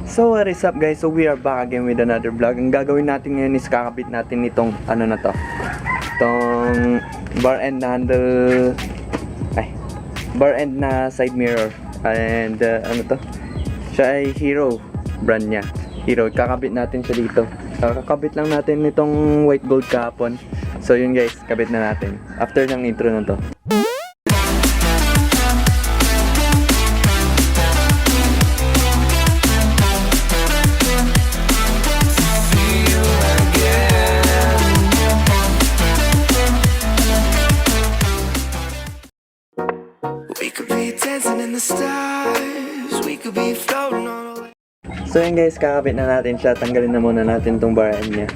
So what is up guys, so we are back again with another vlog. Ang gagawin natin ngayon is kakabit natin itong ano na to, itong bar end na handle, bar end na side mirror. And ano to, siya ay Hero brand niya, Hero. Kakabit natin siya dito. Kakabit lang natin itong white gold kahapon. So yun guys, kabit na natin after ng intro na to. So yun guys, kakabit na natin siya. Tanggalin na muna natin tong bar end niya.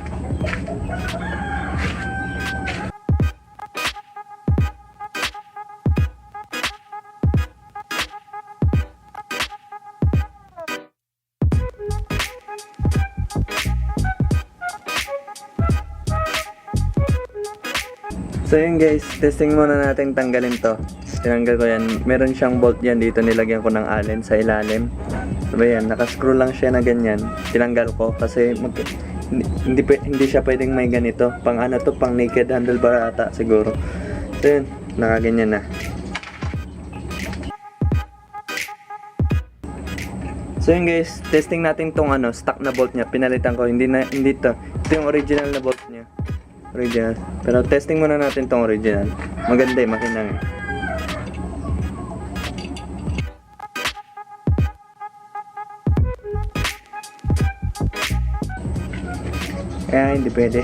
So yun guys, testing muna natin tanggalin to. Tinanggal ko yan. Meron siyang bolt yan dito, nilagyan ko ng allen sa ilalim. Diba yan, nakascrew lang siya na ganyan. Tinanggal ko kasi hindi siya pwedeng may ganito. Pang ano to, pang naked handlebar ata siguro. So yun, nakaganyan na. So yun guys, testing natin tong ano, stock na bolt niya. Pinalitan ko, hindi to. Ito yung original na bolt niya. Original. Pero testing muna natin tong original. Maganda eh, makinang eh. Kaya hindi pwede.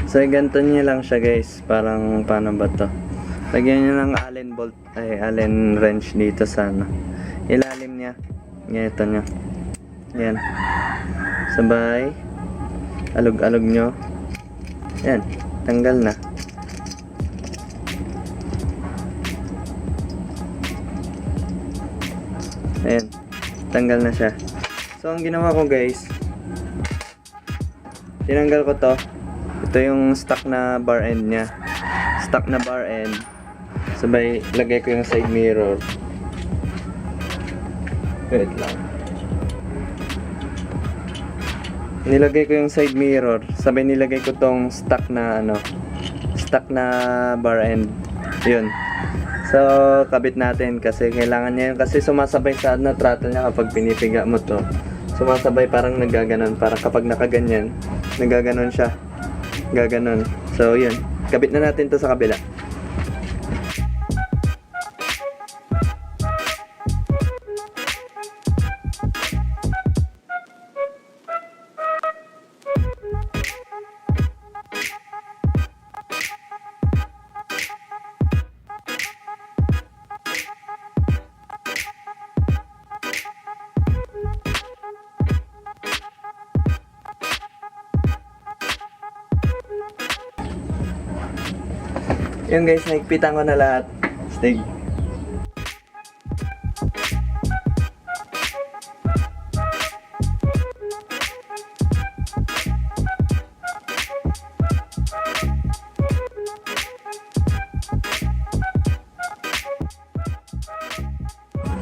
So ganito niya lang siya guys, parang paano ba to? Lagyan niya ng allen bolt, allen wrench dito sa ano, ilalim niya. Ganito niya. Yan. Sabay alog-alog nyo. Yan, tanggal na. Ayan, tanggal na siya. So ang ginawa ko guys, tinanggal ko to. Ito yung stock na bar end niya. Stock na bar end. Sabay lagay ko yung side mirror. Wait lang. Nilagay ko yung side mirror. Sabay nilagay ko tong stock na ano, stock na bar end. Yun. So kabit natin kasi kailangan niya yun, kasi sumasabay sa na throttle niya kapag pinipiga mo to. Sumasabay, parang nagaganon. Parang kapag nakaganyan, nagaganon siya. Gaganon. So yun, kabit na natin to sa kabila. Yun guys, naikpitan ko na lahat. Stig.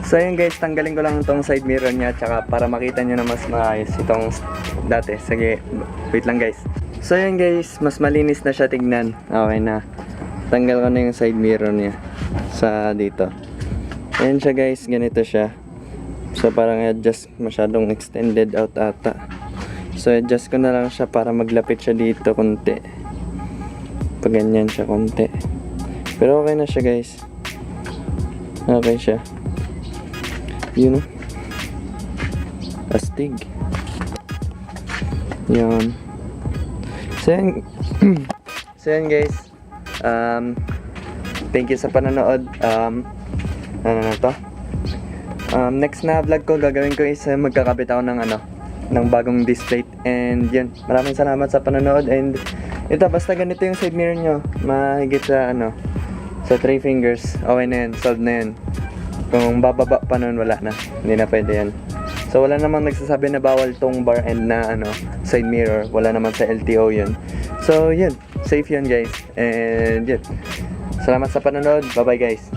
So yun guys, tanggalin ko lang itong side mirror niya, tsaka para makita nyo na mas maayos itong dati. Sige, wait lang guys. So yun guys, mas malinis na siya tignan. Okay na. Tanggal ko na yung side mirror niya sa dito. Ayan siya guys, ganito siya. So parang adjust, masyadong extended out ata. So adjust ko na lang siya para maglapit siya dito konti. Pag ganyan siya konti. Pero okay na siya guys. Okay siya. You know, astig. Yan. So yan, so yan guys. Thank you sa panonood. Ano na to? Next na vlog ko gagawin ko is magkakabit ako ng ano, ng bagong display. And yun, maraming salamat sa panonood. And ito, basta ganito yung side mirror nyo, mahigit sa ano, sa 3 fingers. Okay na yan, solved na yan. Kung bababa pa nun, wala na. Hindi na pwede yan. So wala namang nagsasabi na bawal tong bar end na side mirror. Wala naman sa LTO yun. So yun, safe yun guys. And yun. Salamat sa panonood. Bye bye guys.